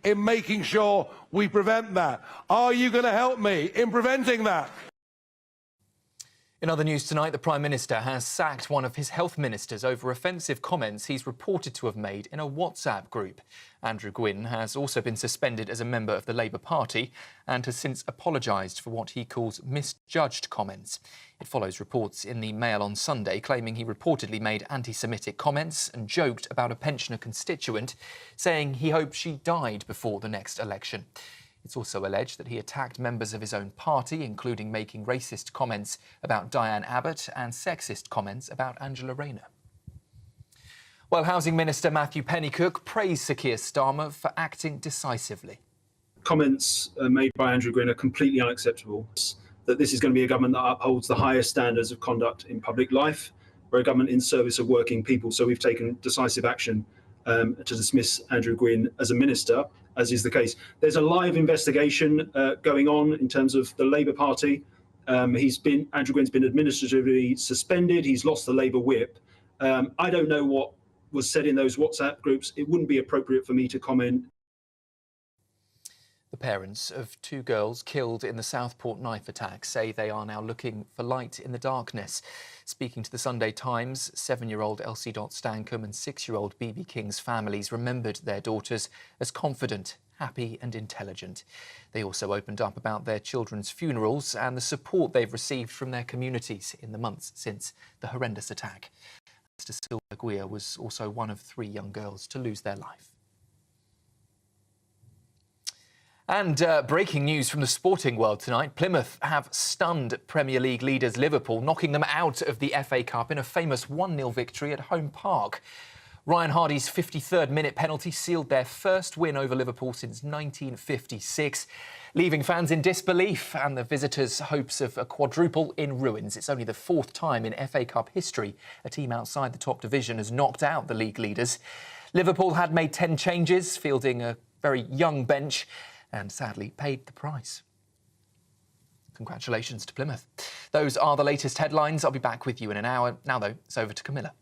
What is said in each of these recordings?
in making sure we prevent that? Are you going to help me in preventing that? In other news tonight, the Prime Minister has sacked one of his health ministers over offensive comments he's reported to have made in a WhatsApp group. Andrew Gwynn has also been suspended as a member of the Labour Party and has since apologised for what he calls misjudged comments. It follows reports in the Mail on Sunday claiming he reportedly made anti-Semitic comments and joked about a pensioner constituent, saying he hoped she died before the next election. It's also alleged that he attacked members of his own party, including making racist comments about Diane Abbott and sexist comments about Angela Rayner. Well, Housing Minister Matthew Pennycook praised Sir Keir Starmer for acting decisively. Comments made by Andrew Gwynn are completely unacceptable. That this is going to be a government that upholds the highest standards of conduct in public life. We're a government in service of working people, so we've taken decisive action to dismiss Andrew Gwynn as a minister, as is the case. There's a live investigation going on in terms of the Labour Party. Andrew Gwynn's been administratively suspended. He's lost the Labour whip. I don't know what was said in those WhatsApp groups. It wouldn't be appropriate for me to comment. The parents of two girls killed in the Southport knife attack say they are now looking for light in the darkness. Speaking to the Sunday Times, 7-year-old Elsie Stankham and 6-year-old BB King's families remembered their daughters as confident, happy and intelligent. They also opened up about their children's funerals and the support they've received from their communities in the months since the horrendous attack. Mr. Sylvia Guia was also one of 3 young girls to lose their life. And breaking news from the sporting world tonight. Plymouth have stunned Premier League leaders Liverpool, knocking them out of the FA Cup in a famous 1-0 victory at home park. Ryan Hardy's 53rd minute penalty sealed their first win over Liverpool since 1956, leaving fans in disbelief and the visitors' hopes of a quadruple in ruins. It's only the 4th time in FA Cup history a team outside the top division has knocked out the league leaders. Liverpool had made 10 changes, fielding a very young bench, and sadly paid the price. Congratulations to Plymouth. Those are the latest headlines. I'll be back with you in an hour. Now, though, it's over to Camilla.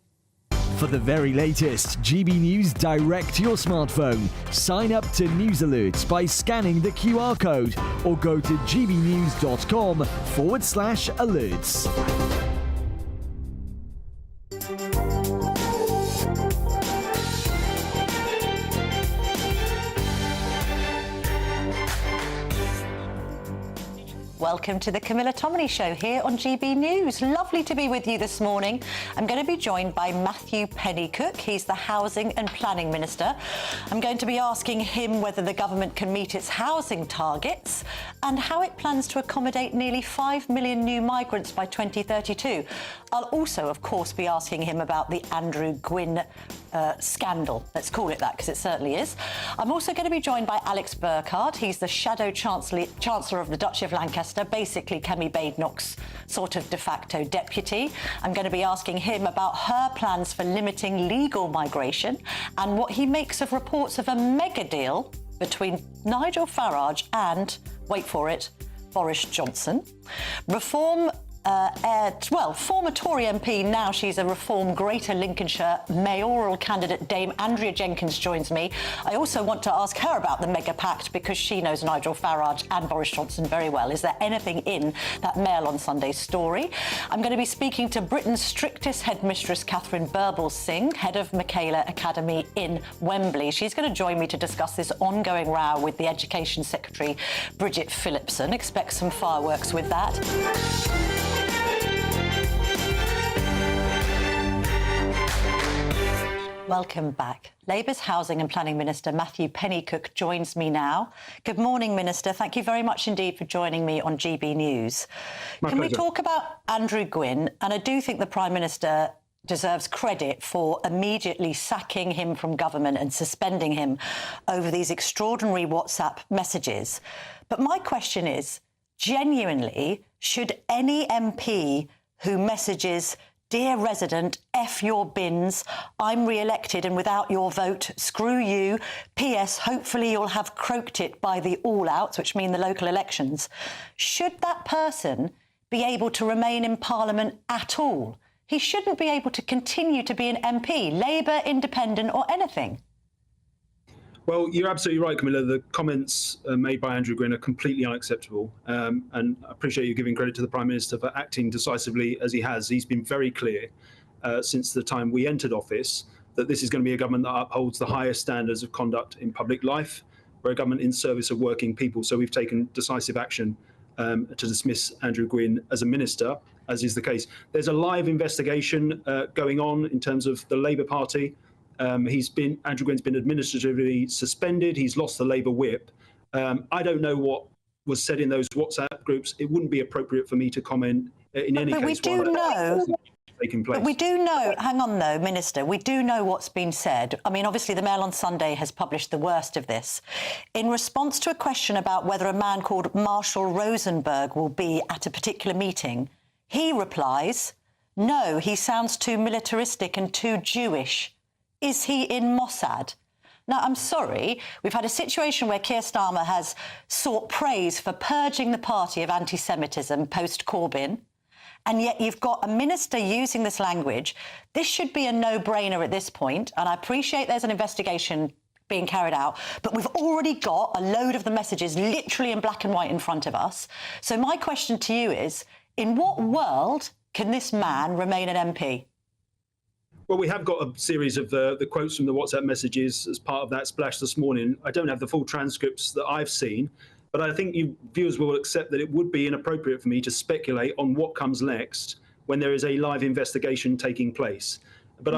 For the very latest GB News direct to your smartphone, sign up to News Alerts by scanning the QR code or go to gbnews.com/alerts. Welcome to the Camilla Tominey Show here on GB News. Lovely to be with you this morning. I'm going to be joined by Matthew Pennycook. He's the Housing and Planning Minister. I'm going to be asking him whether the government can meet its housing targets and how it plans to accommodate nearly 5 million new migrants by 2032. I'll also, of course, be asking him about the Andrew Gwynn scandal. Let's call it that, because it certainly is. I'm also going to be joined by Alex Burkhardt. He's the Shadow Chancellor of the Duchy of Lancaster, basically Kemi Badenoch's sort of de facto deputy. I'm going to be asking him about her plans for limiting legal migration and what he makes of reports of a mega deal between Nigel Farage and, wait for it, Boris Johnson. Former Tory MP, now she's a Reform Greater Lincolnshire mayoral candidate, Dame Andrea Jenkins, joins me. I also want to ask her about the mega pact because she knows Nigel Farage and Boris Johnson very well. Is there anything in that Mail on Sunday story? I'm going to be speaking to Britain's strictest headmistress, Catherine Burble-Singh, head of Michaela Academy in Wembley. She's going to join me to discuss this ongoing row with the Education Secretary, Bridget Phillipson. Expect some fireworks with that. Welcome back. Labour's Housing and Planning Minister Matthew Pennycook joins me now. Good morning, Minister. Thank you very much indeed for joining me on GB News. Can we talk about Andrew Gwynn? And I do think the Prime Minister deserves credit for immediately sacking him from government and suspending him over these extraordinary WhatsApp messages. But my question is, genuinely, should any MP who messages "Dear resident, F your bins, I'm re-elected and without your vote, screw you. PS, hopefully you'll have croaked it by the all-outs," which mean the local elections, should that person be able to remain in Parliament at all? He shouldn't be able to continue to be an MP, Labour, Independent or anything. Well, you're absolutely right, Camilla. The comments made by Andrew Gwynn are completely unacceptable. And I appreciate you giving credit to the Prime Minister for acting decisively as he has. He's been very clear since the time we entered office that this is going to be a government that upholds the highest standards of conduct in public life. We're a government in service of working people. So we've taken decisive action to dismiss Andrew Gwynn as a minister, as is the case. There's a live investigation going on in terms of the Labour Party. Andrew Gwynn's been administratively suspended. He's lost the Labour whip. I don't know what was said in those WhatsApp groups. It wouldn't be appropriate for me to comment in any case. But we do know. Taking place. But we do know, hang on though, Minister, we do know what's been said. I mean, obviously the Mail on Sunday has published the worst of this. In response to a question about whether a man called Marshall Rosenberg will be at a particular meeting, he replies, no, he sounds too militaristic and too Jewish. Is he in Mossad? Now, I'm sorry, we've had a situation where Keir Starmer has sought praise for purging the party of anti-Semitism post-Corbyn, and yet you've got a minister using this language. This should be a no-brainer at this point, and I appreciate there's an investigation being carried out, but we've already got a load of the messages literally in black and white in front of us. So my question to you is, in what world can this man remain an MP? Well, we have got a series of the quotes from the WhatsApp messages as part of that splash this morning. I don't have the full transcripts that I've seen, but I think you viewers will accept that it would be inappropriate for me to speculate on what comes next when there is a live investigation taking place. But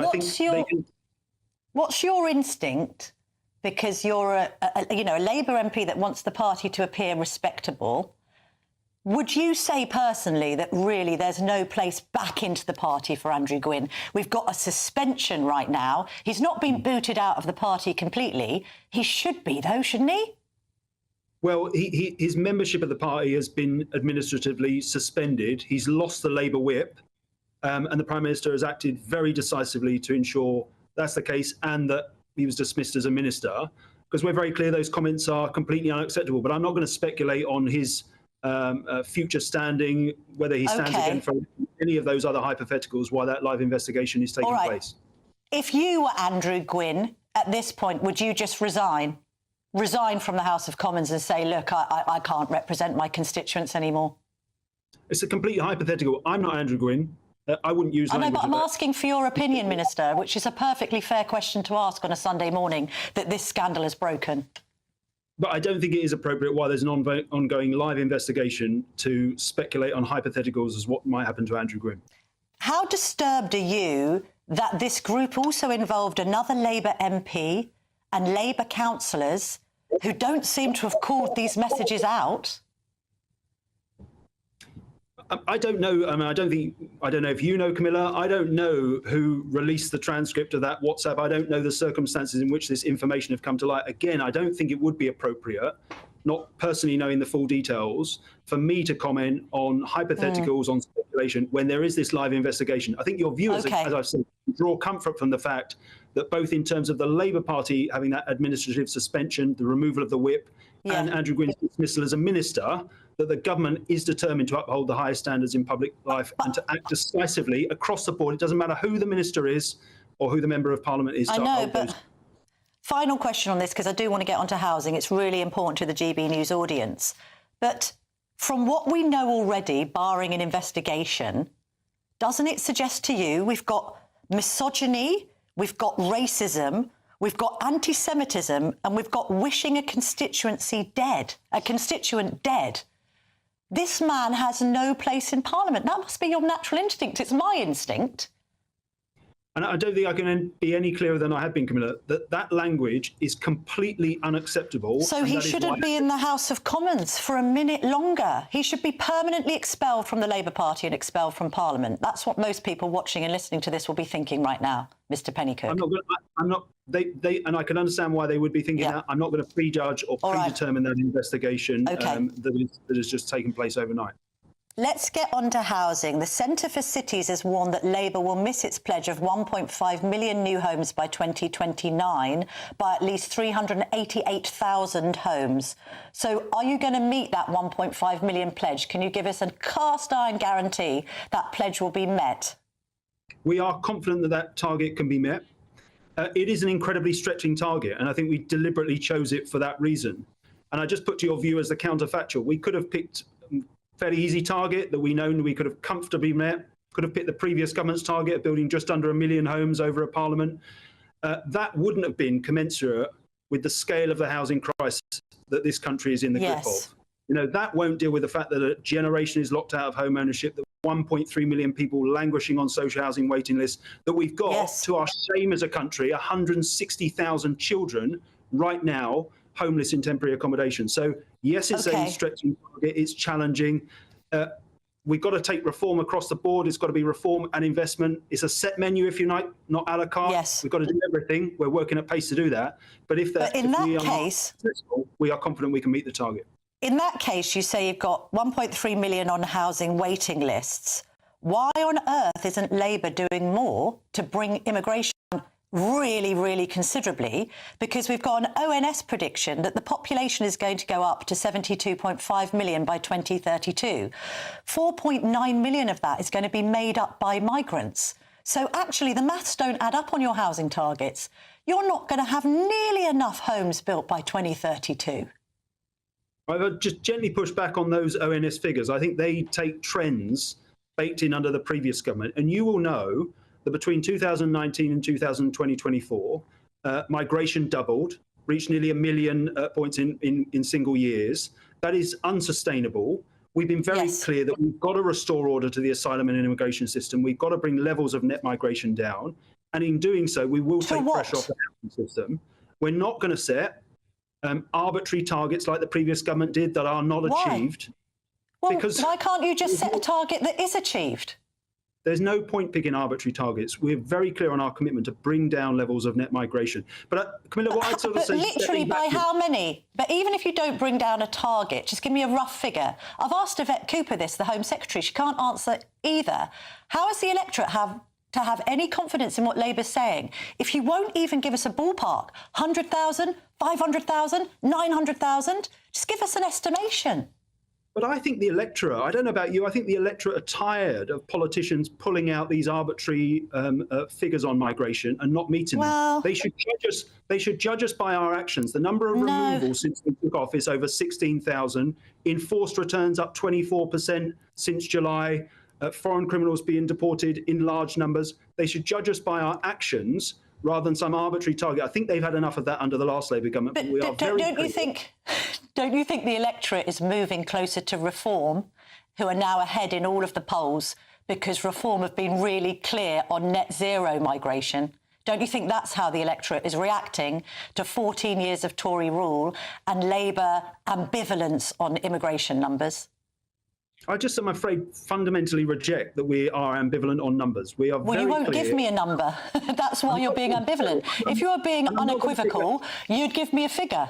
What's your instinct? Because you're a Labour MP that wants the party to appear respectable. Would you say personally that really there's no place back into the party for Andrew Gwynn? We've got a suspension right now. He's not been booted out of the party completely. He should be, though, shouldn't he? Well, his membership of the party has been administratively suspended. He's lost the Labour whip, and the Prime Minister has acted very decisively to ensure that's the case and that he was dismissed as a minister, because we're very clear those comments are completely unacceptable. But I'm not going to speculate on his future standing, whether he stands again for any of those other hypotheticals while that live investigation is taking place. If you were Andrew Gwynn at this point, would you just resign from the House of Commons and say, look, I can't represent my constituents anymore? It's a completely hypothetical. I'm not Andrew Gwynn. I wouldn't use language. I know, but I'm asking for your opinion, Minister, which is a perfectly fair question to ask on a Sunday morning, that this scandal has broken. But I don't think it is appropriate while there's an ongoing live investigation to speculate on hypotheticals as what might happen to Andrew Gwynn. How disturbed are you that this group also involved another Labour MP and Labour councillors who don't seem to have called these messages out? I don't know. I mean, I don't know if you know, Camilla. I don't know who released the transcript of that WhatsApp. I don't know the circumstances in which this information have come to light. Again, I don't think it would be appropriate, not personally knowing the full details, for me to comment on hypotheticals, on speculation, when there is this live investigation. I think your viewers, as I've said, draw comfort from the fact that both in terms of the Labour Party having that administrative suspension, the removal of the whip, and Andrew Gwynn's dismissal as a minister, that the government is determined to uphold the highest standards in public life and to act decisively across the board. It doesn't matter who the minister is or who the member of parliament is. I know, but final question on this, because I do want to get onto housing. It's really important to the GB News audience. But from what we know already, barring an investigation, doesn't it suggest to you we've got misogyny, we've got racism, we've got anti-Semitism, and we've got wishing a constituent dead? This man has no place in Parliament. That must be your natural instinct. It's my instinct. And I don't think I can be any clearer than I have been, Camilla, that language is completely unacceptable. So he shouldn't be in the House of Commons for a minute longer. He should be permanently expelled from the Labour Party and expelled from Parliament. That's what most people watching and listening to this will be thinking right now, Mr. Pennycook. And I can understand why they would be thinking that. I'm not going to prejudge or predetermine that investigation that has just taken place overnight. Let's get on to housing. The Centre for Cities has warned that Labour will miss its pledge of 1.5 million new homes by 2029 by at least 388,000 homes. So are you going to meet that 1.5 million pledge? Can you give us a cast-iron guarantee that pledge will be met? We are confident that that target can be met. It is an incredibly stretching target, and I think we deliberately chose it for that reason. And I just put to your view as the counterfactual. We could have picked a fairly easy target that we know we could have comfortably met, could have picked the previous government's target of building just under 1 million homes over a parliament. That wouldn't have been commensurate with the scale of the housing crisis that this country is in the grip of. You know, that won't deal with the fact that a generation is locked out of home ownership, that 1.3 million people languishing on social housing waiting lists, that we've got, to our shame as a country, 160,000 children right now homeless in temporary accommodation. So yes, it's a stretching target, it's challenging. We've got to take reform across the board. It's got to be reform and investment. It's a set menu, if you like, not a la carte. Yes. We've got to do everything. We're working at pace to do that. But if we are confident we can meet the target. In that case, you say you've got 1.3 million on housing waiting lists. Why on earth isn't Labour doing more to bring immigration down really, really considerably? Because we've got an ONS prediction that the population is going to go up to 72.5 million by 2032. 4.9 million of that is going to be made up by migrants. So actually, the maths don't add up on your housing targets. You're not going to have nearly enough homes built by 2032. I would just gently push back on those ONS figures. I think they take trends baked in under the previous government. And you will know that between 2019 and 2024, migration doubled, reached nearly 1 million points in single years. That is unsustainable. We've been very clear that we've got to restore order to the asylum and immigration system. We've got to bring levels of net migration down. And in doing so, we will take pressure off the housing system. We're not going to set arbitrary targets like the previous government did that are not achieved. Well, because why can't you just set a target that is achieved? There's no point picking arbitrary targets. We're very clear on our commitment to bring down levels of net migration. But Camilla, what I'd sort of say... But literally by how many? But even if you don't bring down a target, just give me a rough figure. I've asked Yvette Cooper this, the Home Secretary. She can't answer either. How does the electorate have to have any confidence in what Labour's saying if you won't even give us a ballpark? 100,000, 500,000, 900,000? Just give us an estimation. But I think the electorate, I don't know about you, I think the electorate are tired of politicians pulling out these arbitrary figures on migration and not meeting them. They should judge us by our actions. The number of removals since we took office over 16,000, enforced returns up 24% since July, foreign criminals being deported in large numbers. They should judge us by our actions rather than some arbitrary target. I think they've had enough of that under the last Labour government. But we are don't you think the electorate is moving closer to Reform, who are now ahead in all of the polls because Reform have been really clear on net zero migration? Don't you think that's how the electorate is reacting to 14 years of Tory rule and Labour ambivalence on immigration numbers? I just, I'm afraid, fundamentally reject that we are ambivalent on numbers. We are very clear. Well, you won't give me a number. That's why you're being ambivalent. If you were being unequivocal, you'd give me a figure.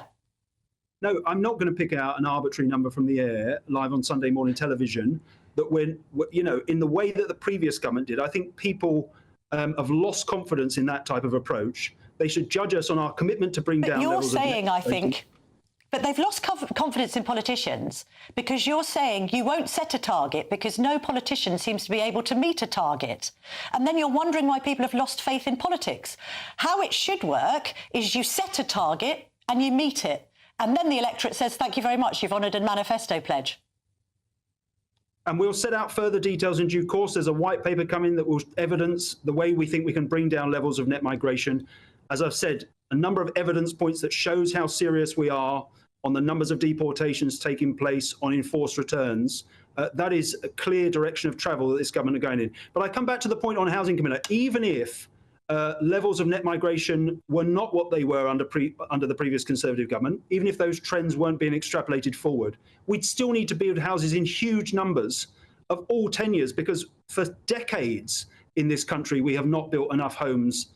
No, I'm not going to pick out an arbitrary number from the air live on Sunday morning television. That when, you know, in the way that the previous government did, I think people have lost confidence in that type of approach. They should judge us on our commitment to bring down levels of... But you're saying, I think... But they've lost confidence in politicians because you're saying you won't set a target because no politician seems to be able to meet a target. And then you're wondering why people have lost faith in politics. How it should work is you set a target and you meet it. And then the electorate says, thank you very much, you've honoured a manifesto pledge. And we'll set out further details in due course. There's a white paper coming that will evidence the way we think we can bring down levels of net migration. As I've said, a number of evidence points that shows how serious we are on the numbers of deportations taking place, on enforced returns. That is a clear direction of travel that this government are going in. But I come back to the point on housing, Camilla. Even if levels of net migration were not what they were under the previous Conservative government, even if those trends weren't being extrapolated forward, we'd still need to build houses in huge numbers of all tenures, because for decades in this country, we have not built enough homes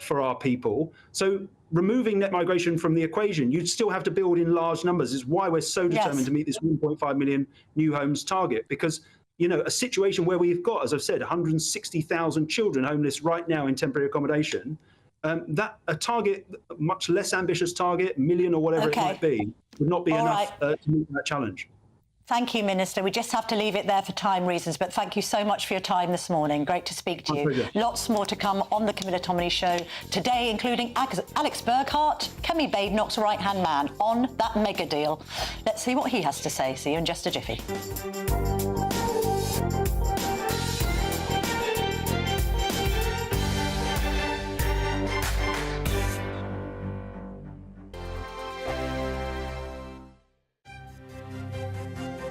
for our people. So removing net migration from the equation, you'd still have to build in large numbers, is why we're so determined to meet this 1.5 million new homes target. Because, you know, a situation where we've got, as I've said, 160,000 children homeless right now in temporary accommodation, that a target, a much less ambitious target, 1 million or whatever it might be, would not be enough to meet that challenge. Thank you, Minister. We just have to leave it there for time reasons, but thank you so much for your time this morning. Great to speak to you. Lots more to come on the Camilla Tominey Show today, including Alex Burkhardt, Kemi Badenoch's right-hand man, on that mega deal. Let's see what he has to say. See you in just a jiffy.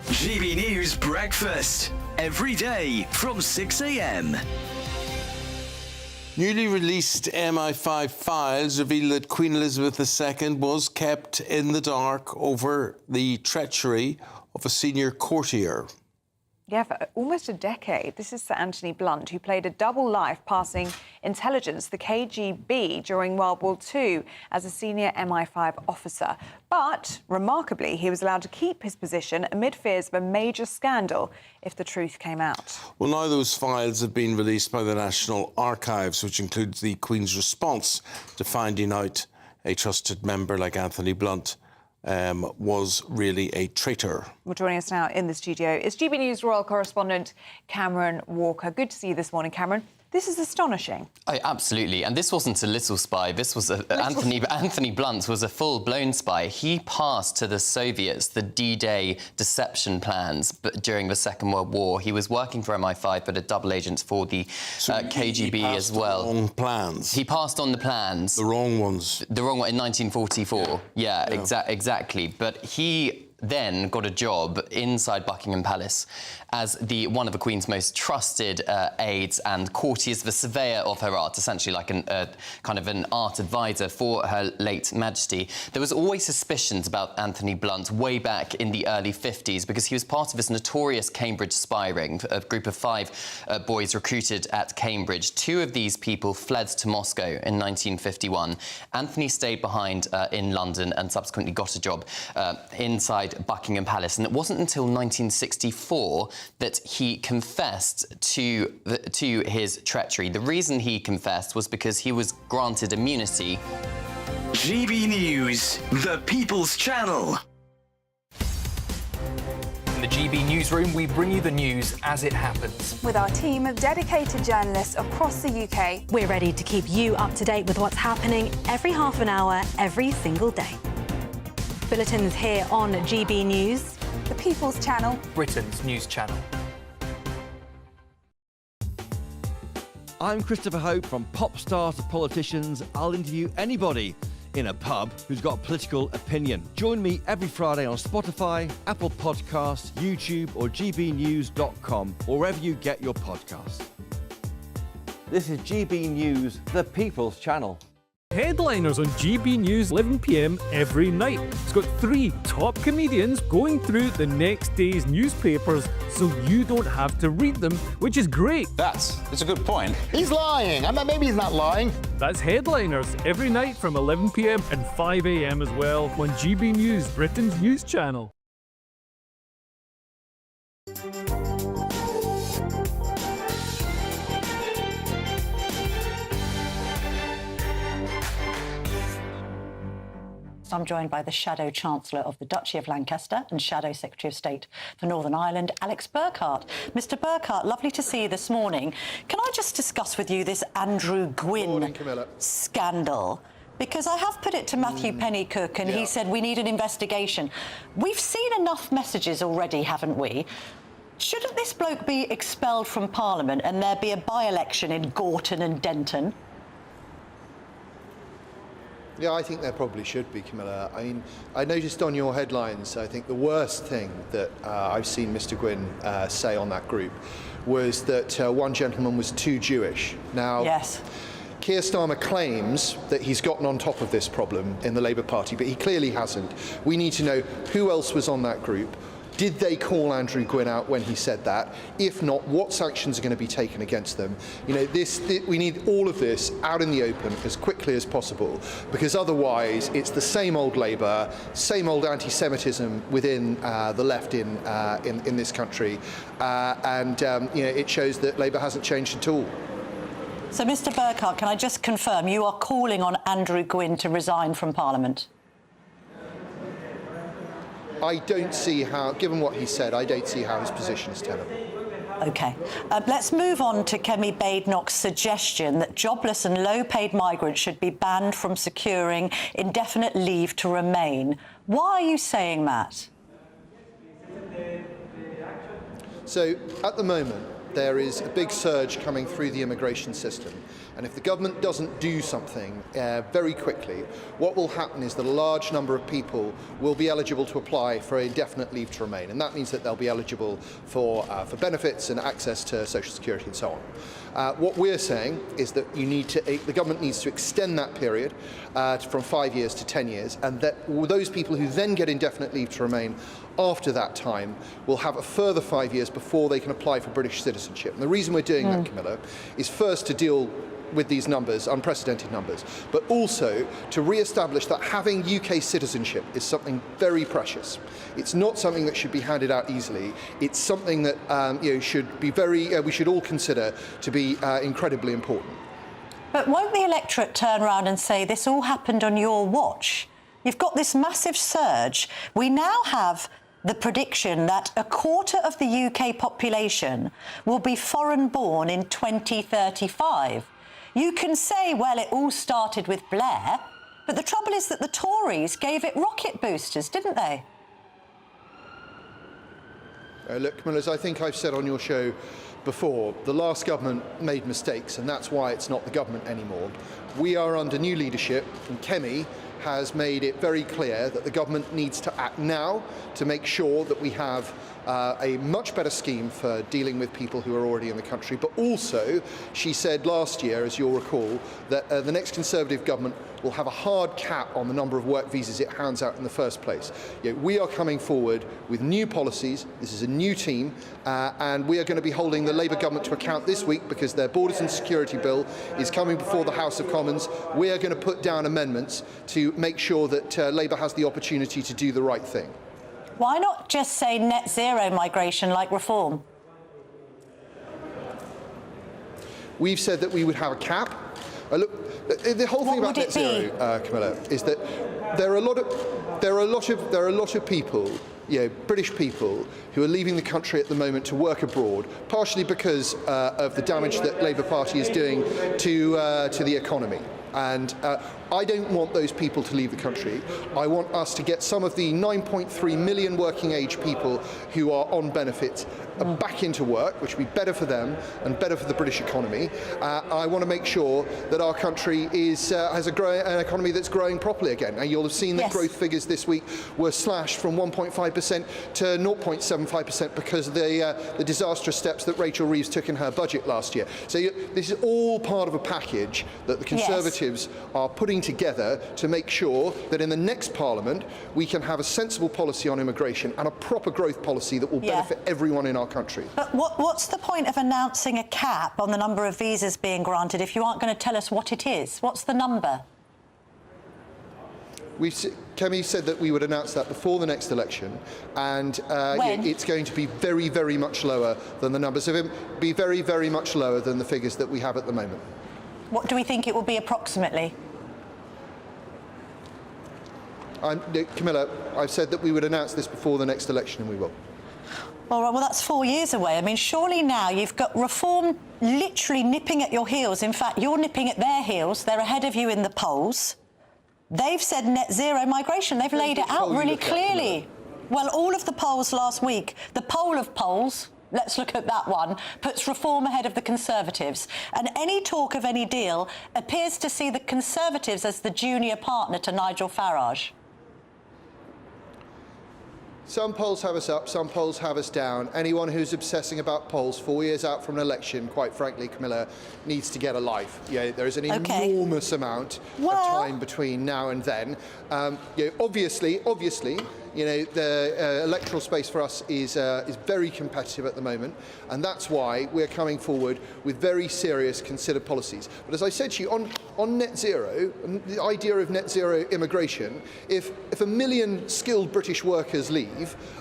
GB News Breakfast, every day from 6 a.m. Newly released MI5 files reveal that Queen Elizabeth II was kept in the dark over the treachery of a senior courtier. Yeah, for almost a decade. This is Sir Anthony Blunt, who played a double life, passing intelligence, the KGB, during World War II as a senior MI5 officer. But, remarkably, he was allowed to keep his position amid fears of a major scandal if the truth came out. Well, now those files have been released by the National Archives, which includes the Queen's response to finding out a trusted member like Anthony Blunt was really a traitor. Well, joining us now in the studio is GB News royal correspondent Cameron Walker. Good to see you this morning, Cameron. This is astonishing. Oh, absolutely. And this wasn't a little spy. This was Anthony Blunt was a full-blown spy. He passed to the Soviets the D-Day deception plans during the Second World War. He was working for MI5, but a double agent for the KGB as well. The wrong plans. He passed on the plans. The wrong ones. The wrong one in 1944. Yeah. Exactly. But he then got a job inside Buckingham Palace as one of the Queen's most trusted aides and courtiers, the surveyor of her art, essentially like kind of an art advisor for Her late Majesty. There was always suspicions about Anthony Blunt way back in the early 50s because he was part of this notorious Cambridge spy ring, a group of 5 boys recruited at Cambridge. 2 of these people fled to Moscow in 1951. Anthony stayed behind in London and subsequently got a job inside Buckingham Palace, and it wasn't until 1964 that he confessed to his treachery. The reason he confessed was because he was granted immunity. GB News, the People's Channel. In the GB newsroom, we bring you the news as it happens. With our team of dedicated journalists across the UK, we're ready to keep you up to date with what's happening every half an hour, every single day. Bulletins here on GB News, the People's Channel, Britain's news channel. I'm Christopher Hope. From pop stars to politicians, I'll interview anybody in a pub who's got a political opinion. Join me every Friday on Spotify, Apple Podcasts, YouTube or gbnews.com, or wherever you get your podcasts. This is GB News, the People's Channel. Headliners on GB News 11 p.m. every night. It's got 3 top comedians going through the next day's newspapers so you don't have to read them, which is great. That's a good point. He's lying. I mean, maybe he's not lying. That's Headliners every night from 11 p.m. and 5 a.m. as well on GB News, Britain's news channel. I'm joined by the Shadow Chancellor of the Duchy of Lancaster and Shadow Secretary of State for Northern Ireland, Alex Burkhardt. Mr Burkhardt, lovely to see you this morning. Can I just discuss with you this Andrew Gwynn scandal? Because I have put it to Matthew Pennycook and he said we need an investigation. We've seen enough messages already, haven't we? Shouldn't this bloke be expelled from Parliament and there be a by-election in Gorton and Denton? Yeah, I think there probably should be, Camilla. I mean, I noticed on your headlines, I think the worst thing that I've seen Mr Gwynn say on that group was that one gentleman was too Jewish. Now, yes. Keir Starmer claims that he's gotten on top of this problem in the Labour Party, but he clearly hasn't. We need to know who else was on that group. Did they call Andrew Gwynn out when he said that? If not, what sanctions are going to be taken against them? You know, we need all of this out in the open as quickly as possible, because otherwise it's the same old Labour, same old anti-Semitism within the left in this country, and you know, it shows that Labour hasn't changed at all. So, Mr Burkhardt, can I just confirm you are calling on Andrew Gwynn to resign from Parliament? I don't see how, given what he said, I don't see how his position is tenable. OK. Let's move on to Kemi Badenoch's suggestion that jobless and low-paid migrants should be banned from securing indefinite leave to remain. Why are you saying that? So, at the moment, there is a big surge coming through the immigration system. And if the government doesn't do something very quickly, what will happen is that a large number of people will be eligible to apply for indefinite leave to remain. And that means that they'll be eligible for benefits and access to social security and so on. What we're saying is that the government needs to extend that period from 5 years to 10 years, and that those people who then get indefinite leave to remain after that time will have a further 5 years before they can apply for British citizenship. And the reason we're doing that, Camilla, is first to deal with these numbers, unprecedented numbers, but also to re-establish that having UK citizenship is something very precious. It's not something that should be handed out easily. It's something that should be we should all consider to be incredibly important. But won't the electorate turn around and say this all happened on your watch? You've got this massive surge. We now have the prediction that a quarter of the UK population will be foreign-born in 2035. You can say, well, it all started with Blair, but the trouble is that the Tories gave it rocket boosters, didn't they? Look, Camilla, as I think I've said on your show before, the last government made mistakes, and that's why it's not the government anymore. We are under new leadership, and Kemi has made it very clear that the government needs to act now to make sure that we have a much better scheme for dealing with people who are already in the country. But also, she said last year, as you'll recall, that the next Conservative government will have a hard cap on the number of work visas it hands out in the first place. We are coming forward with new policies. This is a new team, and we are going to be holding the Labour government to account this week because their Borders and Security Bill is coming before the House of Commons. We are going to put down amendments to make sure that Labour has the opportunity to do the right thing. Why not just say net zero migration like Reform? We've said that we would have a cap. Look, the whole thing about net zero, Camilla, is that there are a lot of people, British people, who are leaving the country at the moment to work abroad, partially because of the damage that Labour Party is doing to the economy. And I don't want those people to leave the country. I want us to get some of the 9.3 million working age people who are on benefits back into work, which would be better for them and better for the British economy. I want to make sure that our country has an economy that's growing properly again. And you'll have seen that growth figures this week were slashed from 1.5% to 0.75% because of the disastrous steps that Rachel Reeves took in her budget last year. So this is all part of a package that the Conservatives are putting together to make sure that in the next Parliament we can have a sensible policy on immigration and a proper growth policy that will benefit everyone in our country. But what's the point of announcing a cap on the number of visas being granted if you aren't going to tell us what it is? What's the number? Kemi said that we would announce that before the next election, and it's going to be very, very much lower than the numbers. So it'll be very, very much lower than the figures that we have at the moment. What do we think it will be approximately? Camilla, I've said that we would announce this before the next election, and we will. All right, well, that's 4 years away. I mean, surely now you've got Reform literally nipping at your heels. In fact, you're nipping at their heels. They're ahead of you in the polls. They've said net zero migration. They've laid it out really clearly. Well, all of the polls last week, the poll of polls, let's look at that one, puts Reform ahead of the Conservatives. And any talk of any deal appears to see the Conservatives as the junior partner to Nigel Farage. Some polls have us up, some polls have us down. Anyone who's obsessing about polls 4 years out from an election, quite frankly, Camilla, needs to get a life. There is an enormous amount of time between now and then. Obviously, the electoral space for us is very competitive at the moment, and that's why we're coming forward with very serious, considered policies. But as I said to you, on net zero, the idea of net zero immigration, if 1 million skilled British workers leave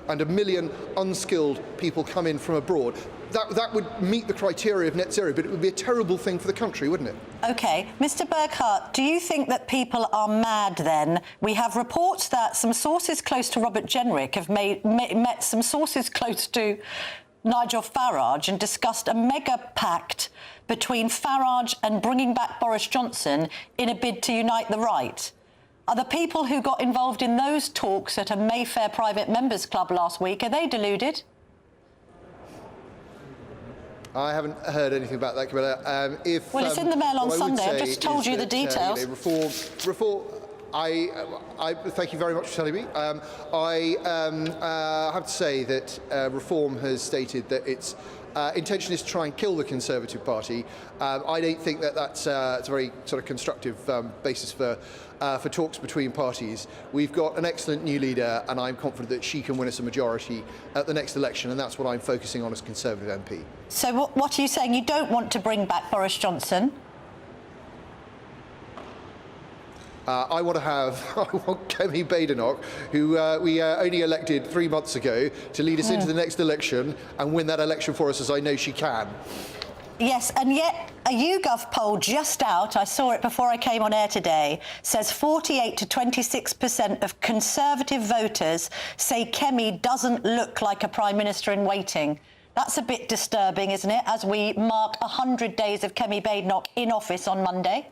and 1 million unskilled people come in from abroad, that would meet the criteria of net zero, but it would be a terrible thing for the country, wouldn't it? OK. Mr Burkhart, do you think that people are mad then? We have reports that some sources close to Robert Jenrick have met some sources close to Nigel Farage and discussed a mega pact between Farage and bringing back Boris Johnson in a bid to unite the right. Are the people who got involved in those talks at a Mayfair private members club last week, are they deluded? I haven't heard anything about that, Camilla. Well, it's in the Mail on Sunday. I've just told you the details. Reform. I thank you very much for telling me. I have to say that Reform has stated that its intention is to try and kill the Conservative Party. I don't think that that's a very sort of constructive basis for talks between parties. We've got an excellent new leader, and I'm confident that she can win us a majority at the next election, and that's what I'm focusing on as Conservative MP. So what are you saying? You don't want to bring back Boris Johnson? I want Kemi Badenoch, who we only elected 3 months ago, to lead us into the next election and win that election for us, as I know she can. Yes, and yet a YouGov poll just out, I saw it before I came on air today, says 48 to 26% of Conservative voters say Kemi doesn't look like a Prime Minister in waiting. That's a bit disturbing, isn't it, as we mark 100 days of Kemi Badenoch in office on Monday?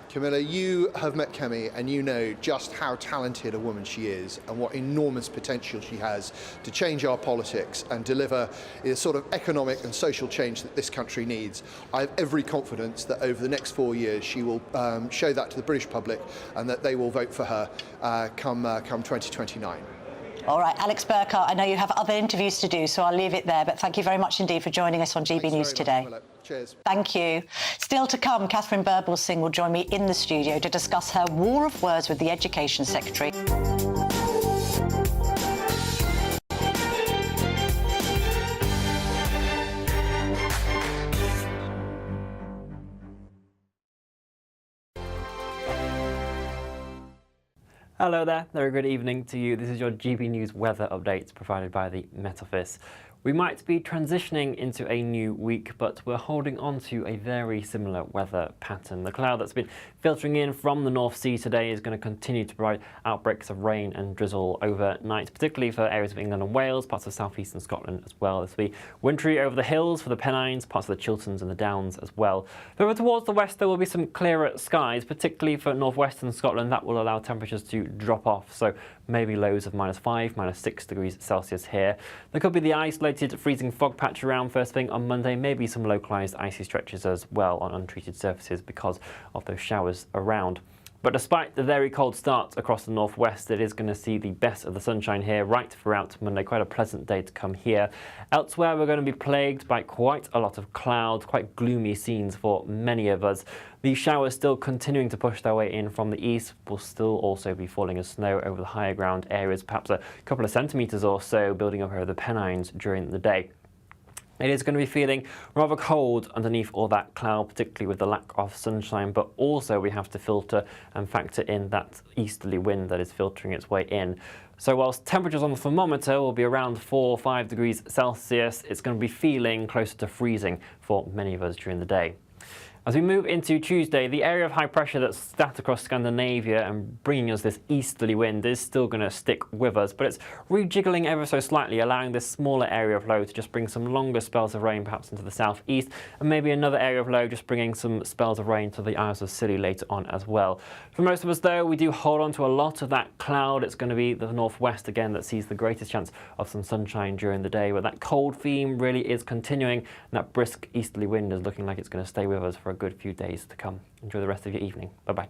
Camilla, you have met Kemi and you know just how talented a woman she is and what enormous potential she has to change our politics and deliver the sort of economic and social change that this country needs. I have every confidence that over the next 4 years she will show that to the British public and that they will vote for her come 2029. All right, Alex Burkhart, I know you have other interviews to do, so I'll leave it there. But thank you very much indeed for joining us on GB News today. Cheers. Thank you. Still to come, Catherine Birbalsingh will join me in the studio to discuss her war of words with the Education Secretary. Hello there, very good evening to you. This is your GB News weather update provided by the Met Office. We might be transitioning into a new week, but we're holding on to a very similar weather pattern. The cloud that's been filtering in from the North Sea today is going to continue to provide outbreaks of rain and drizzle overnight, particularly for areas of England and Wales, parts of southeastern Scotland as well. This will be wintry over the hills for the Pennines, parts of the Chilterns and the Downs as well. Further towards the west, there will be some clearer skies, particularly for northwestern Scotland. That will allow temperatures to drop off, so maybe lows of -5, -6 degrees Celsius here. There could be the isolated freezing fog patch around first thing on Monday, maybe some localised icy stretches as well on untreated surfaces because of those showers around. But despite the very cold start across the northwest, it is going to see the best of the sunshine here right throughout Monday. Quite a pleasant day to come here. Elsewhere, we're going to be plagued by quite a lot of clouds, quite gloomy scenes for many of us. These showers still continuing to push their way in from the east. Will still also be falling as snow over the higher ground areas, perhaps a couple of centimetres or so building up over the Pennines during the day. It is going to be feeling rather cold underneath all that cloud, particularly with the lack of sunshine, but also we have to filter and factor in that easterly wind that is filtering its way in. So whilst temperatures on the thermometer will be around 4 or 5 degrees Celsius, it's going to be feeling closer to freezing for many of us during the day. As we move into Tuesday, the area of high pressure that's sat across Scandinavia and bringing us this easterly wind is still going to stick with us, but it's rejiggling ever so slightly, allowing this smaller area of low to just bring some longer spells of rain perhaps into the southeast, and maybe another area of low just bringing some spells of rain to the Isles of Scilly later on as well. For most of us, though, we do hold on to a lot of that cloud. It's going to be the northwest again that sees the greatest chance of some sunshine during the day, but that cold theme really is continuing, and that brisk easterly wind is looking like it's going to stay with us for a good few days to come. Enjoy the rest of your evening. Bye-bye.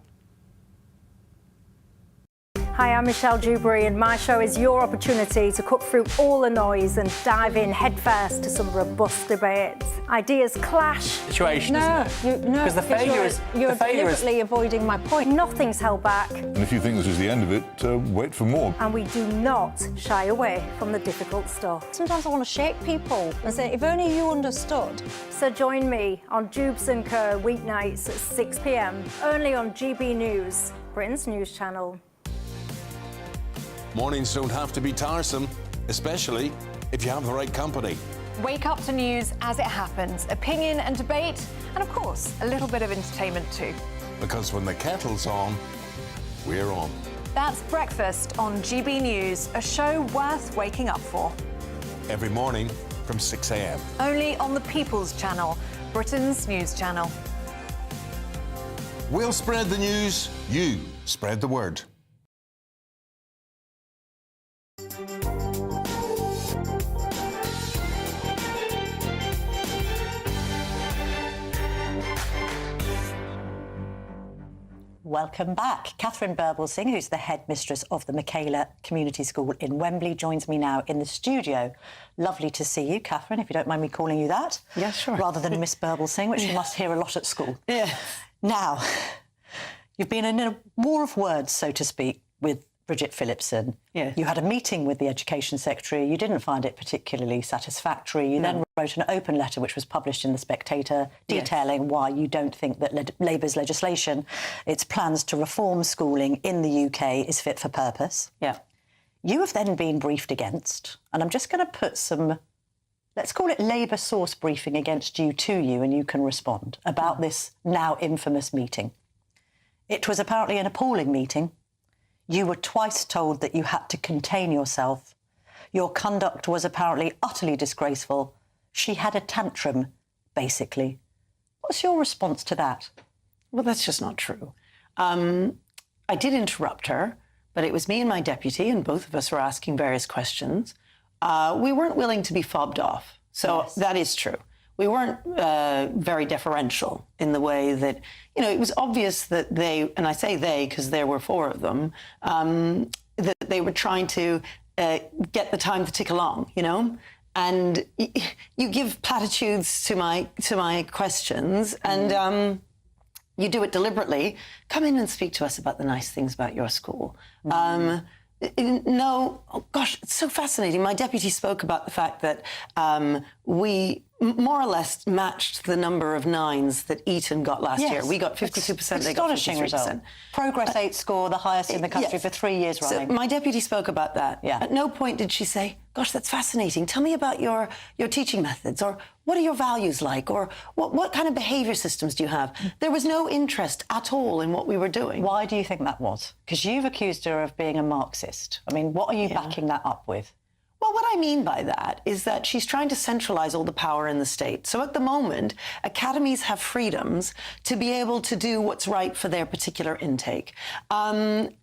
Hi, I'm Michelle Dewberry, and my show is your opportunity to cut through all the noise and dive in headfirst to some robust debates. Ideas clash. Situation, because the failure is you're deliberately avoiding my point. Nothing's held back. And if you think this is the end of it, wait for more. And we do not shy away from the difficult stuff. Sometimes I want to shake people and say, if only you understood. So join me on Jubes & Co. weeknights at 6 p.m. only on GB News, Britain's news channel. Mornings don't have to be tiresome, especially if you have the right company. Wake up to news as it happens, opinion and debate, and of course, a little bit of entertainment too. Because when the kettle's on, we're on. That's Breakfast on GB News, a show worth waking up for. Every morning from 6 a.m. Only on the People's Channel, Britain's news channel. We'll spread the news, you spread the word. Welcome back. Catherine Burblesing, who's the headmistress of the Michaela Community School in Wembley, joins me now in the studio. Lovely to see you, Catherine, if you don't mind me calling you that. Yeah, sure. Rather than Miss Burblesing, which you must hear a lot at school. Yeah. Now, you've been in a war of words, so to speak, with Bridget Phillipson. Yeah. You had a meeting with the Education Secretary. You didn't find it particularly satisfactory. You then wrote an open letter which was published in The Spectator detailing why you don't think that Labour's legislation, its plans to reform schooling in the UK, is fit for purpose. Yeah. You have then been briefed against, and I'm just going to put some, let's call it Labour source briefing against you to you, and you can respond about this now infamous meeting. It was apparently an appalling meeting. You were twice told that you had to contain yourself. Your conduct was apparently utterly disgraceful. She had a tantrum, basically. What's your response to that? Well, that's just not true. I did interrupt her, but it was me and my deputy, and both of us were asking various questions. We weren't willing to be fobbed off, so that is true. We weren't very deferential in the way that, you know, it was obvious that they, and I say they because there were four of them, that they were trying to get the time to tick along, you know? And you give platitudes to my questions, and you do it deliberately. Come in and speak to us about the nice things about your school. No, oh gosh, it's so fascinating. My deputy spoke about the fact that we more or less matched the number of nines that Eton got last year. We got 52%, they got 53%. Result. Progress 8 score, the highest in the country for 3 years running. So my deputy spoke about that. Yeah. At no point did she say, gosh, that's fascinating. Tell me about your teaching methods, or what are your values like, or what kind of behaviour systems do you have? There was no interest at all in what we were doing. Why do you think that was? Because you've accused her of being a Marxist. I mean, what are you backing that up with? Well, what I mean by that is that she's trying to centralise all the power in the state. So at the moment, academies have freedoms to be able to do what's right for their particular intake.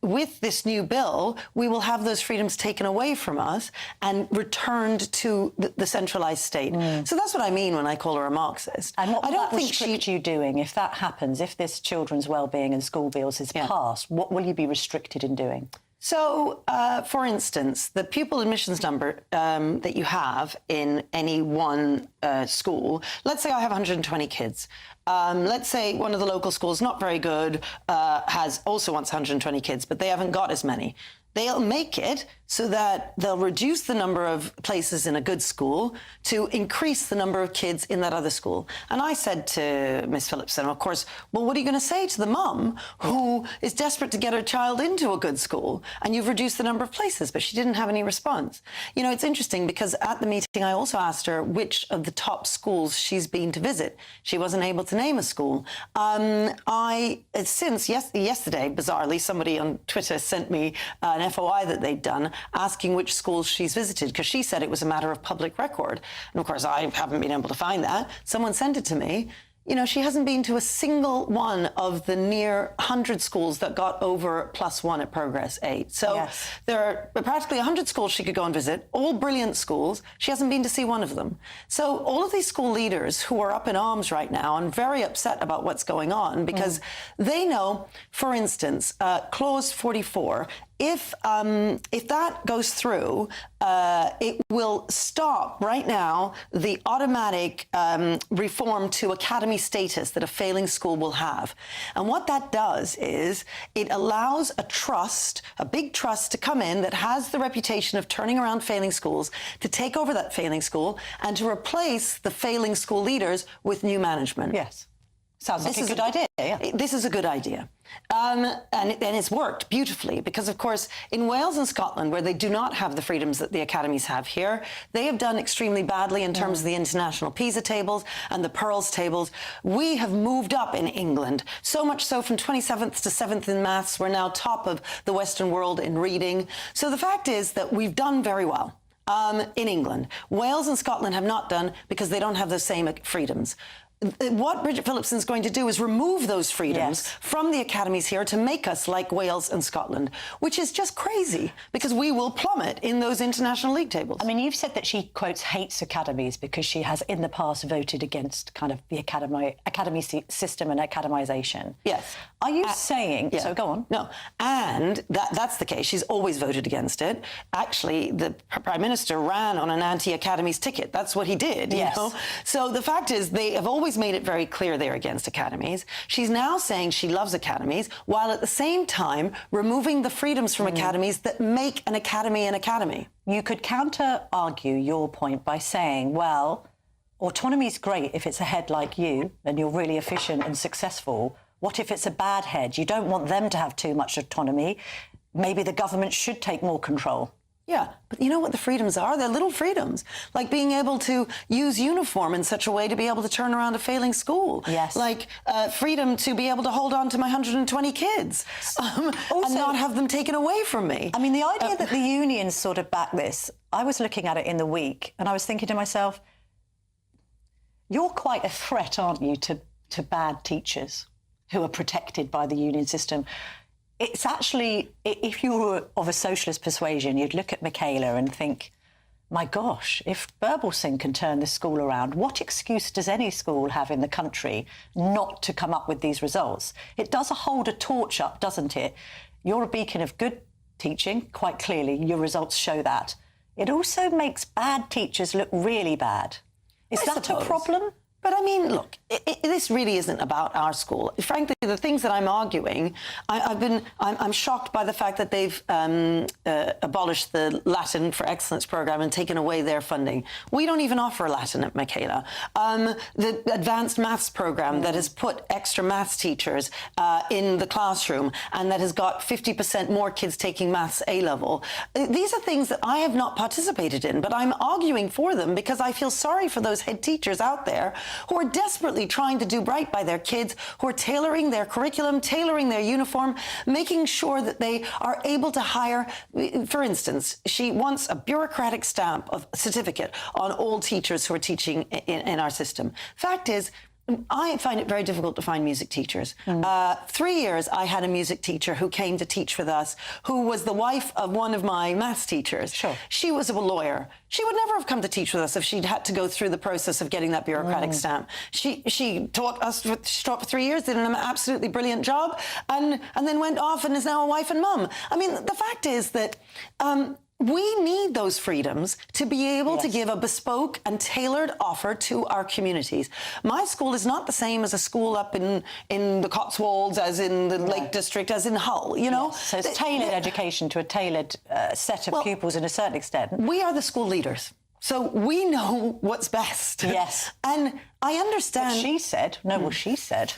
With this new bill, we will have those freedoms taken away from us and returned to the centralised state. So that's what I mean when I call her a Marxist. And what will that restrict you doing if that happens, if this children's wellbeing and school bills is passed? What will you be restricted in doing? So, for instance, the pupil admissions number that you have in any one school, let's say I have 120 kids. Let's say one of the local schools, not very good, also wants 120 kids, but they haven't got as many. They'll make it so that they'll reduce the number of places in a good school to increase the number of kids in that other school. And I said to Miss Phillipson, of course, well, what are you going to say to the mum who is desperate to get her child into a good school and you've reduced the number of places? But she didn't have any response. You know, it's interesting because at the meeting I also asked her which of the top schools she's been to visit. She wasn't able to name a school. Since yesterday, bizarrely, somebody on Twitter sent me an FOI that they'd done asking which schools she's visited, because she said it was a matter of public record. And of course, I haven't been able to find that. Someone sent it to me. You know, she hasn't been to a single one of the near 100 schools that got over +1 at Progress 8. So there are practically 100 schools she could go and visit, all brilliant schools. She hasn't been to see one of them. So all of these school leaders who are up in arms right now and very upset about what's going on because they know, for instance, Clause 44, if that goes through, it will stop right now the automatic reform to academy status that a failing school will have. And what that does is it allows a trust, a big trust, to come in that has the reputation of turning around failing schools, to take over that failing school and to replace the failing school leaders with new management. Yes. Sounds like a good idea. Yeah. This is a good idea. And it's worked beautifully because, of course, in Wales and Scotland, where they do not have the freedoms that the academies have here, they have done extremely badly in terms of the international PISA tables and the Pearls tables. We have moved up in England, so much so from 27th to 7th in maths. We're now top of the Western world in reading. So the fact is that we've done very well. In England. Wales and Scotland have not done because they don't have the same freedoms. What Bridget Phillipson's going to do is remove those freedoms from the academies here to make us like Wales and Scotland, which is just crazy because we will plummet in those international league tables. I mean, you've said that she, quotes, hates academies because she has in the past voted against kind of the academy system and academisation. Yes. Are you saying... So go on. No. And that's the case. She's always voted against it. Actually, the Prime Minister ran on an anti-academies ticket. That's what he did, you know? So the fact is they have always made it very clear they're against academies. She's now saying she loves academies, while at the same time removing the freedoms from academies that make an academy an academy. You could counter-argue your point by saying, well, autonomy's great if it's a head like you and you're really efficient and successful. What if it's a bad head? You don't want them to have too much autonomy. Maybe the government should take more control. Yeah, but you know what the freedoms are? They're little freedoms, like being able to use uniform in such a way to be able to turn around a failing school. Yes. Like freedom to be able to hold on to my 120 kids and not have them taken away from me. I mean, the idea that the unions sort of back this, I was looking at it in the week and I was thinking to myself, you're quite a threat, aren't you, to bad teachers who are protected by the union system. It's actually, if you were of a socialist persuasion, you'd look at Michaela and think, my gosh, if Birbalsingh can turn this school around, what excuse does any school have in the country not to come up with these results? It does hold a torch up, doesn't it? You're a beacon of good teaching, quite clearly. Your results show that. It also makes bad teachers look really bad. Is that a problem? But I mean, look, this really isn't about our school. Frankly, the things that I'm arguing, I'm shocked by the fact that they've abolished the Latin for Excellence program and taken away their funding. We don't even offer Latin at Michaela. The advanced maths program that has put extra maths teachers in the classroom and that has got 50% more kids taking maths A-level. These are things that I have not participated in, but I'm arguing for them because I feel sorry for those head teachers out there who are desperately trying to do right by their kids, who are tailoring their curriculum, tailoring their uniform, making sure that they are able to hire. For instance, she wants a bureaucratic stamp of certificate on all teachers who are teaching in our system. Fact is, I find it very difficult to find music teachers. 3 years I had a music teacher who came to teach with us, who was the wife of one of my maths teachers. Sure. She was a lawyer. She would never have come to teach with us if she'd had to go through the process of getting that bureaucratic stamp. She taught us for 3 years, did an absolutely brilliant job, and then went off and is now a wife and mum. I mean, the fact is that we need those freedoms to be able to give a bespoke and tailored offer to our communities. My school is not the same as a school up in the Cotswolds, as in the Lake District, as in Hull, you know? So it's tailored education to a tailored set of pupils in a certain extent. We are the school leaders. So we know what's best. Yes. And I understand... What she said, she said,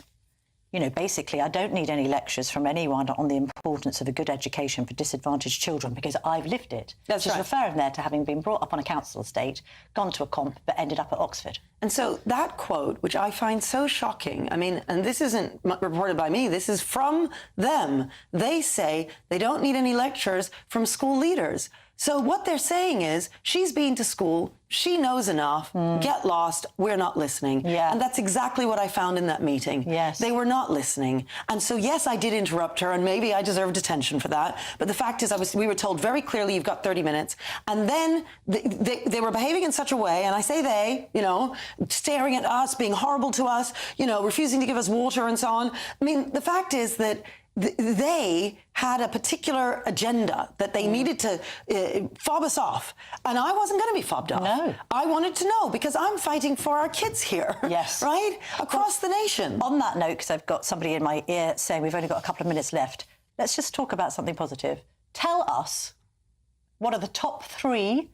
you know, basically, I don't need any lectures from anyone on the importance of a good education for disadvantaged children because I've lived it. That's right. She's referring there to having been brought up on a council estate, gone to a comp, but ended up at Oxford. And so that quote, which I find so shocking, I mean, and this isn't reported by me, this is from them. They say they don't need any lectures from school leaders. So what they're saying is, she's been to school, she knows enough, get lost, we're not listening. Yeah. And that's exactly what I found in that meeting. Yes. They were not listening. And so, yes, I did interrupt her, and maybe I deserved detention for that. But the fact is, we were told very clearly, you've got 30 minutes. And then they were behaving in such a way, and I say they, you know, staring at us, being horrible to us, you know, refusing to give us water and so on. I mean, the fact is that they had a particular agenda that they needed to fob us off. And I wasn't going to be fobbed off. No. I wanted to know because I'm fighting for our kids here. Yes. Right? Across the nation. On that note, because I've got somebody in my ear saying we've only got a couple of minutes left, let's just talk about something positive. Tell us, what are the top 3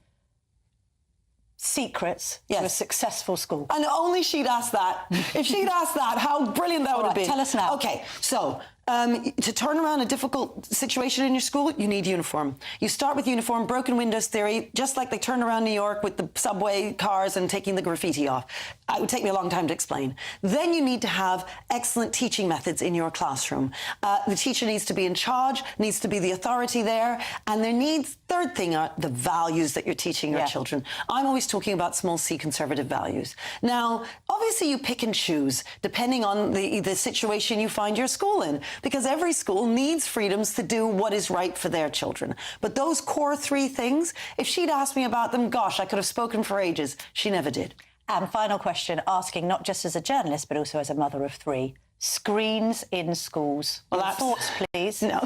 secrets to a successful school? And only she'd asked that. If she'd asked that, how brilliant that would have been. Tell us now. Okay, so to turn around a difficult situation in your school, you need uniform. You start with uniform, broken windows theory, just like they turned around New York with the subway cars and taking the graffiti off. It would take me a long time to explain. Then you need to have excellent teaching methods in your classroom. The teacher needs to be in charge, needs to be the authority there, and there needs, third thing, are the values that you're teaching your children. I'm always talking about small c conservative values. Now, obviously you pick and choose depending on the situation you find your school in, because every school needs freedoms to do what is right for their children. But those core 3 things, if she'd asked me about them, gosh, I could have spoken for ages. She never did. And final question, asking not just as a journalist, but also as a mother of 3. Screens in schools. Well, your thoughts, please. No.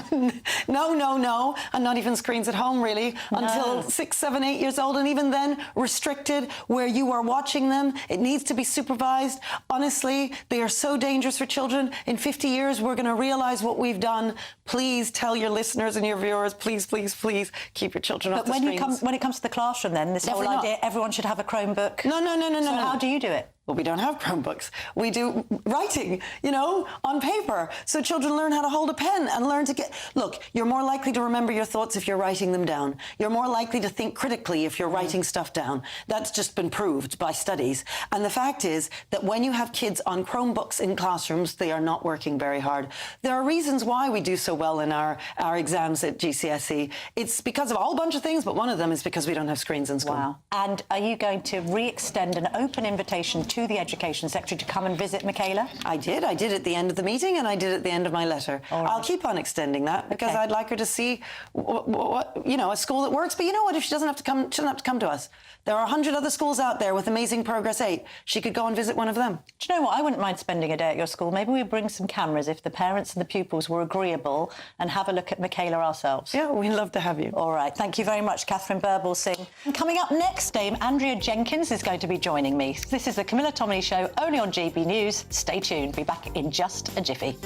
And not even screens at home, really, until 6, 7, 8 years old. And even then, restricted where you are watching them. It needs to be supervised. Honestly, they are so dangerous for children. In 50 years, we're going to realize what we've done. Please tell your listeners and your viewers, please, please, please, keep your children off the screens. But when it comes to the classroom, then, this whole idea, everyone should have a Chromebook. No. So how do you do it? Well, we don't have Chromebooks. We do writing, on paper. So children learn how to hold a pen and learn to get... Look, you're more likely to remember your thoughts if you're writing them down. You're more likely to think critically if you're writing stuff down. That's just been proved by studies. And the fact is that when you have kids on Chromebooks in classrooms, they are not working very hard. There are reasons why we do so well in our exams at GCSE. It's because of a whole bunch of things, but one of them is because we don't have screens in school. Wow. And are you going to re-extend an open invitation to the Education Secretary to come and visit Michaela? I did at the end of the meeting, and I did at the end of my letter. Right. I'll keep on extending that because I'd like her to see a school that works. But you know what? If she doesn't have to come, she doesn't have to come to us. There are 100 other schools out there with amazing Progress 8. She could go and visit one of them. Do you know what? I wouldn't mind spending a day at your school. Maybe we bring some cameras if the parents and the pupils were agreeable and have a look at Michaela ourselves. Yeah, we'd love to have you. All right. Thank you very much, Catherine Burble-Singh. Coming up next, Dame Andrea Jenkins is going to be joining me. This is the Camilla Tominey Show, only on GB News. Stay tuned. Be back in just a jiffy.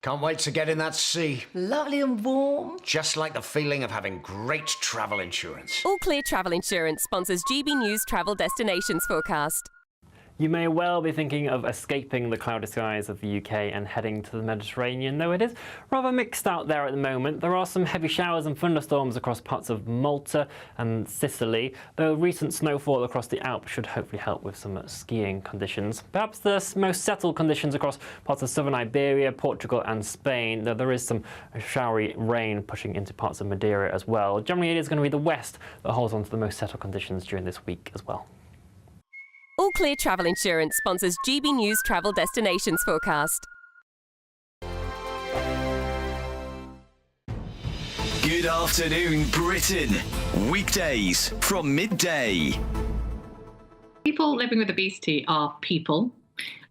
Can't wait to get in that sea. Lovely and warm. Just like the feeling of having great travel insurance. All Clear Travel Insurance sponsors GB News travel destinations forecast. You may well be thinking of escaping the cloudy skies of the UK and heading to the Mediterranean, though it is rather mixed out there at the moment. There are some heavy showers and thunderstorms across parts of Malta and Sicily, though recent snowfall across the Alps should hopefully help with some skiing conditions. Perhaps the most settled conditions across parts of southern Iberia, Portugal and Spain, though there is some showery rain pushing into parts of Madeira as well. Generally, it is going to be the west that holds on to the most settled conditions during this week as well. All Clear Travel Insurance sponsors GB News travel destinations forecast. Good afternoon, Britain. Weekdays from midday. People living with obesity are people,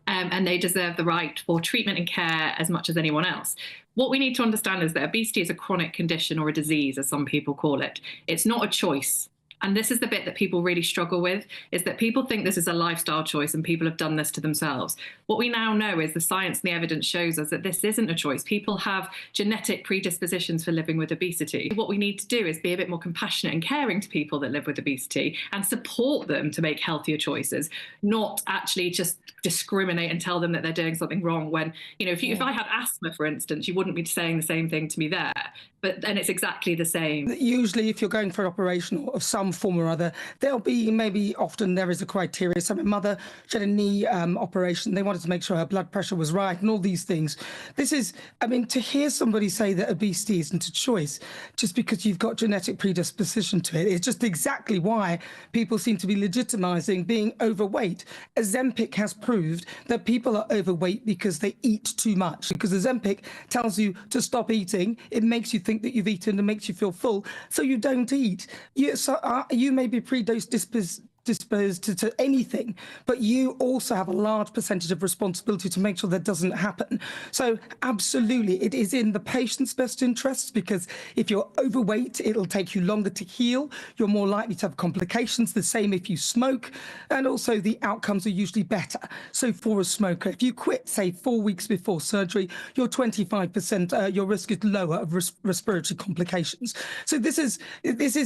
and they deserve the right for treatment and care as much as anyone else. What we need to understand is that obesity is a chronic condition, or a disease, as some people call it. It's not a choice. And this is the bit that people really struggle with, is that people think this is a lifestyle choice and people have done this to themselves. What we now know is the science and the evidence shows us that this isn't a choice. People have genetic predispositions for living with obesity. What we need to do is be a bit more compassionate and caring to people that live with obesity and support them to make healthier choices, not actually just discriminate and tell them that they're doing something wrong when, if I had asthma, for instance, you wouldn't be saying the same thing to me there. But then it's exactly the same. Usually, if you're going for an operation of some form or other, there'll be often there is a criteria. So my mother, she had a knee operation. They wanted to make sure her blood pressure was right and all these things. This is, to hear somebody say that obesity isn't a choice just because you've got genetic predisposition to it, it's just exactly why people seem to be legitimizing being overweight. Ozempic has proved that people are overweight because they eat too much. Because Ozempic tells you to stop eating, it makes you think that you've eaten and makes you feel full, so you don't eat. You may be predisposed disposed to anything, but you also have a large percentage of responsibility to make sure that doesn't happen. So absolutely, it is in the patient's best interests, because if you're overweight, it'll take you longer to heal. You're more likely to have complications, the same if you smoke, and also the outcomes are usually better. So for a smoker, if you quit, say, 4 weeks before surgery, you're 25%, your risk is lower of respiratory complications. So this is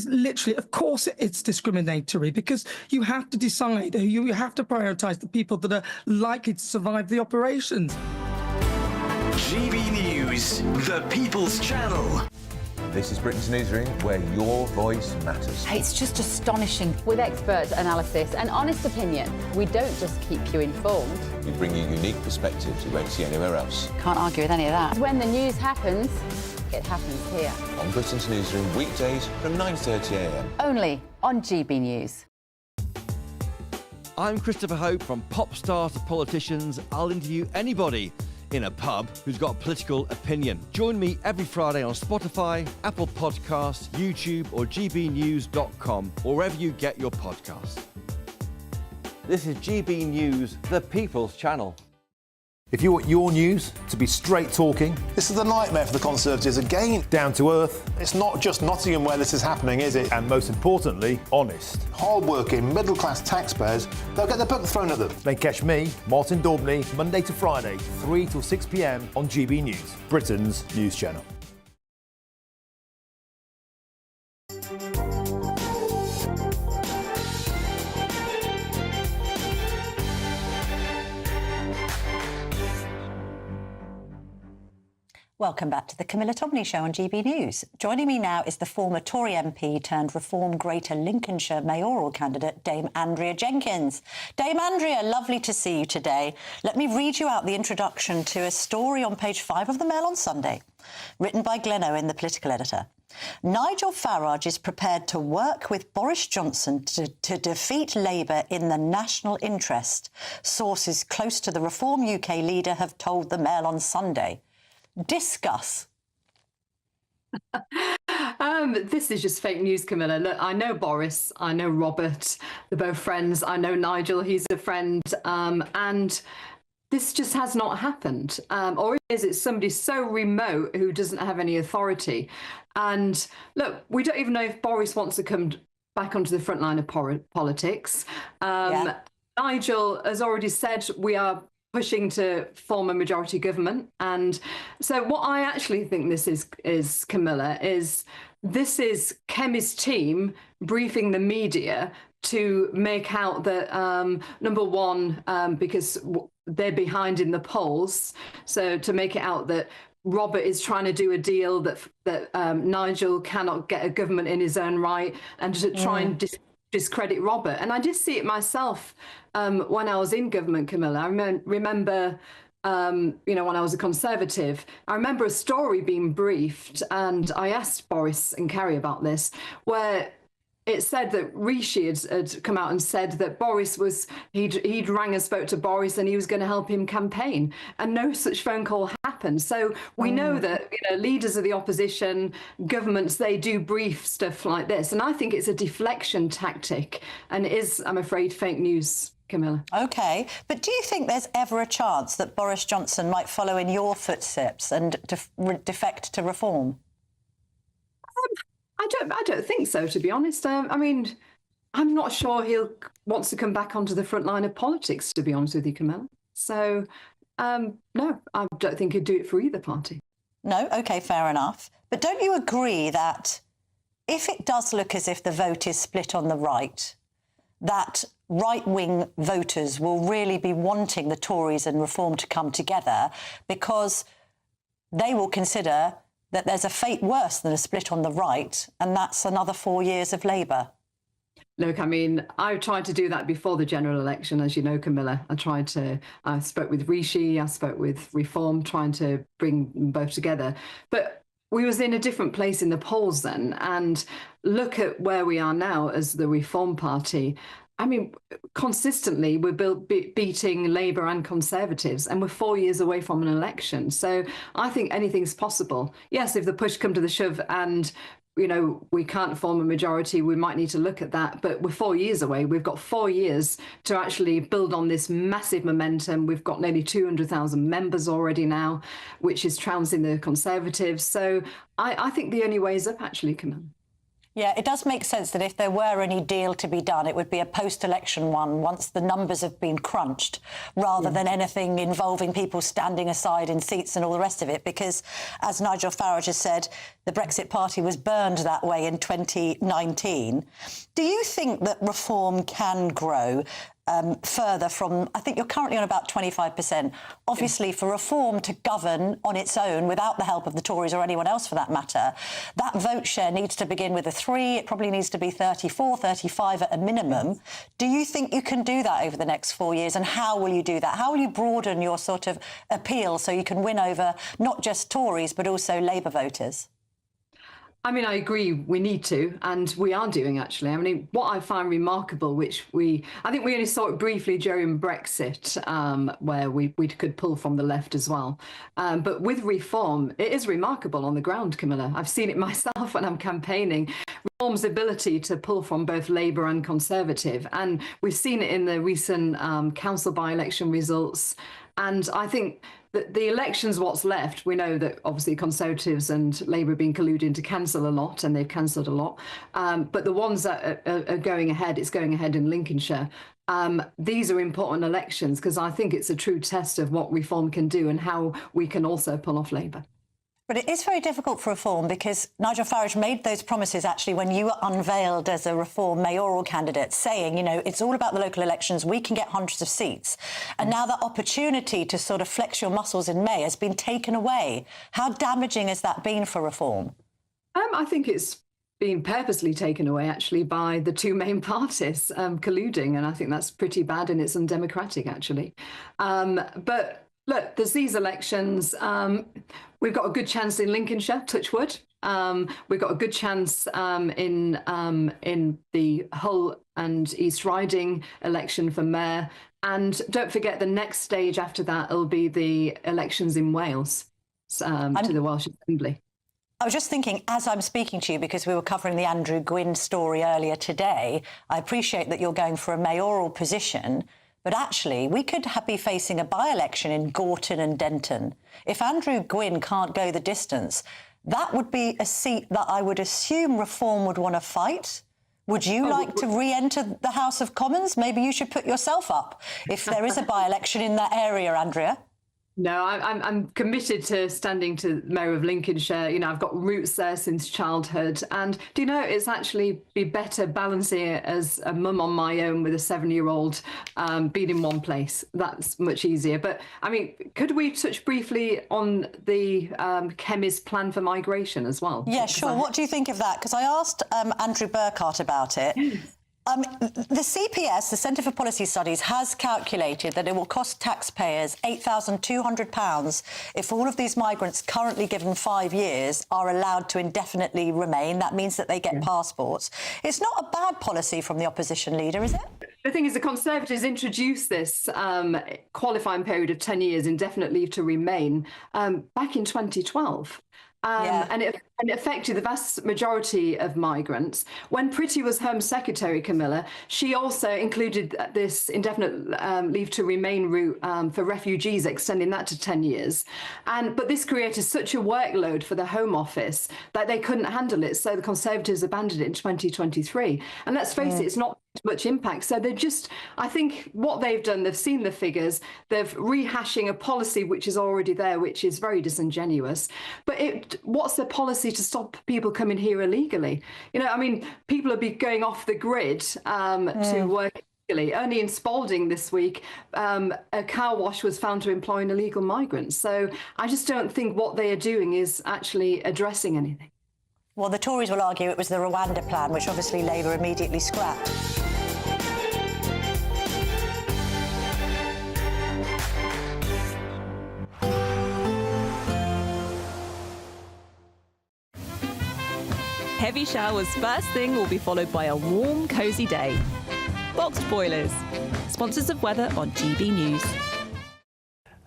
literally, of course, it's discriminatory, because you have to decide, you have to prioritise the people that are likely to survive the operations. GB News, the People's Channel. This is Britain's newsroom, where your voice matters. It's just astonishing. With expert analysis and honest opinion, we don't just keep you informed. We bring you unique perspectives you won't see anywhere else. Can't argue with any of that. When the news happens, it happens here. On Britain's newsroom, weekdays from 9:30 a.m. Only on GB News. I'm Christopher Hope. From pop stars to politicians, I'll interview anybody in a pub who's got a political opinion. Join me every Friday on Spotify, Apple Podcasts, YouTube or gbnews.com, or wherever you get your podcasts. This is GB News, the People's Channel. If you want your news to be straight talking, This is a nightmare for the Conservatives again. down to earth, It's not just Nottingham where this is happening, is it? and most importantly, honest, Hard-working, middle-class taxpayers, they'll get the book thrown at them. then catch me, Martin Daubney, Monday to Friday, 3 till 6 p.m. on GB News, Britain's news channel. Welcome back to the Camilla Tominey Show on GB News. Joining me now is the former Tory MP turned Reform Greater Lincolnshire mayoral candidate, Dame Andrea Jenkins. Dame Andrea, lovely to see you today. Let me read you out the introduction to a story on page 5 of the Mail on Sunday, written by Glenn Owen, the political editor. Nigel Farage is prepared to work with Boris Johnson to defeat Labour in the national interest. Sources close to the Reform UK leader have told the Mail on Sunday. Discuss. This is just fake news, Camilla. Look, I know Boris, I know Robert, they're both friends. I know Nigel, he's a friend, and this just has not happened. Or is it somebody so remote who doesn't have any authority? And look, we don't even know if Boris wants to come back onto the front line of politics. Nigel has already said we are pushing to form a majority government. And so what I actually think this is Camilla, is this is Kemi's team briefing the media to make out that, number one, because they're behind in the polls, so to make it out that Robert is trying to do a deal that Nigel cannot get a government in his own right, and to try and discredit Robert. And I did see it myself when I was in government, Camilla. I remember, when I was a Conservative, I remember a story being briefed, and I asked Boris and Kerry about this, where it said that Rishi had come out and said that Boris he'd rang and spoke to Boris and he was going to help him campaign, and no such phone call happened. So we know that leaders of the opposition, governments, they do brief stuff like this, and I think it's a deflection tactic, and it is, I'm afraid, fake news, Camilla. OK, but do you think there's ever a chance that Boris Johnson might follow in your footsteps and defect to Reform? I don't think so, to be honest. I mean, I'm not sure he'll wants to come back onto the front line of politics, to be honest with you, Camilla. So, no, I don't think he'd do it for either party. No? OK, fair enough. But don't you agree that if it does look as if the vote is split on the right, that right-wing voters will really be wanting the Tories and Reform to come together, because they will consider that there's a fate worse than a split on the right, and that's another 4 years of Labour? Look, I mean, I tried to do that before the general election, as you know, Camilla. I spoke with Rishi, I spoke with Reform, trying to bring them both together. But we was in a different place in the polls then, and look at where we are now as the Reform Party. I mean, consistently, we're beating Labour and Conservatives, and we're 4 years away from an election. So I think anything's possible. Yes, if the push come to the shove and you know, we can't form a majority, we might need to look at that. But we're 4 years away. We've got 4 years to actually build on this massive momentum. We've got nearly 200,000 members already now, which is trouncing the Conservatives. So I think the only way is up, actually, Camilla. Yeah, it does make sense that if there were any deal to be done, it would be a post-election one once the numbers have been crunched, rather than anything involving people standing aside in seats and all the rest of it, because, as Nigel Farage has said, the Brexit Party was burned that way in 2019. Do you think that reform can grow further from, I think you're currently on about 25%. Obviously, for reform to govern on its own without the help of the Tories or anyone else for that matter, that vote share needs to begin with a 3. It probably needs to be 34, 35 at a minimum. Do you think you can do that over the next 4 years? And how will you do that? How will you broaden your sort of appeal so you can win over not just Tories but also Labour voters? I mean, I agree, we need to, and we are doing, actually. I mean, what I find remarkable, which I think we only saw it briefly during Brexit, where we could pull from the left as well. But with reform, it is remarkable on the ground, Camilla. I've seen it myself when I'm campaigning. Reform's ability to pull from both Labour and Conservative. And we've seen it in the recent council by-election results. And I think that the election's what's left. We know that obviously Conservatives and Labour have been colluding to cancel a lot, and they've cancelled a lot. But the ones that are going ahead, it's going ahead in Lincolnshire. These are important elections because I think it's a true test of what reform can do and how we can also pull off Labour. But it is very difficult for reform because Nigel Farage made those promises actually when you were unveiled as a reform mayoral candidate, saying, you know, it's all about the local elections, we can get hundreds of seats. And now that opportunity to sort of flex your muscles in May has been taken away. How damaging has that been for reform? I think it's been purposely taken away, actually, by the two main parties colluding. And I think that's pretty bad and it's undemocratic, actually. But look, there's these elections. We've got a good chance in Lincolnshire, touch wood. We've got a good chance in the Hull and East Riding election for mayor. And don't forget, the next stage after that will be the elections in Wales to the Welsh Assembly. I was just thinking, as I'm speaking to you, because we were covering the Andrew Gwynn story earlier today, I appreciate that you're going for a mayoral position. But actually, we could be facing a by-election in Gorton and Denton. If Andrew Gwynn can't go the distance, that would be a seat that I would assume Reform would want to fight. Would you like to re-enter the House of Commons? Maybe you should put yourself up if there is a by-election in that area, Andrea. No, I'm committed to standing to Mayor of Lincolnshire. You know, I've got roots there since childhood. And do you know, it's actually be better balancing it as a mum on my own with a 7-year-old being in one place. That's much easier. But, I mean, could we touch briefly on the chemist plan for migration as well? Yeah, sure. What do you think of that? Because I asked Andrew Burkhardt about it. The CPS, the Centre for Policy Studies, has calculated that it will cost taxpayers £8,200 if all of these migrants currently given 5 years are allowed to indefinitely remain. That means that they get passports. It's not a bad policy from the opposition leader, is it? The thing is, the Conservatives introduced this qualifying period of 10 years, indefinite leave to remain, back in 2012. And it affected the vast majority of migrants. When Pretty was Home Secretary, Camilla, she also included this indefinite leave to remain route for refugees, extending that to 10 years. But this created such a workload for the Home Office that they couldn't handle it. So the Conservatives abandoned it in 2023. And let's face it, it's not much impact. So they're just, I think what they've done, they've seen the figures, they're rehashing a policy which is already there, which is very disingenuous. But what's the policy to stop people coming here illegally? You know, I mean, people will be going off the grid to work illegally. Only in Spalding this week, a car wash was found to employ illegal migrants. So I just don't think what they are doing is actually addressing anything. Well, the Tories will argue it was the Rwanda plan, which obviously Labour immediately scrapped. Heavy showers first thing will be followed by a warm, cosy day. Boxed boilers, sponsors of weather on GB News.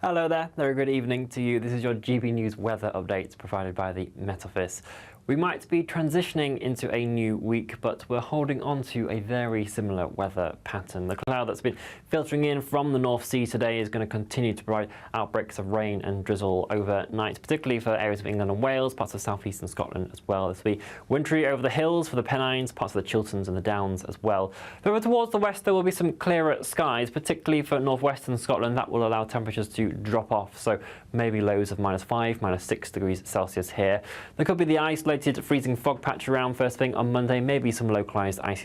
Hello there, very good evening to you. This is your GB News weather update provided by the Met Office. We might be transitioning into a new week, but we're holding on to a very similar weather pattern. The cloud that's been filtering in from the North Sea today is going to continue to provide outbreaks of rain and drizzle overnight, particularly for areas of England and Wales, parts of southeastern Scotland as well. This will be wintry over the hills for the Pennines, parts of the Chilterns and the Downs as well. Further towards the west, there will be some clearer skies, particularly for northwestern Scotland. That will allow temperatures to drop off, so maybe lows of -5, -6 degrees Celsius here. There could be the isolated freezing fog patch around first thing on Monday, maybe some localised icy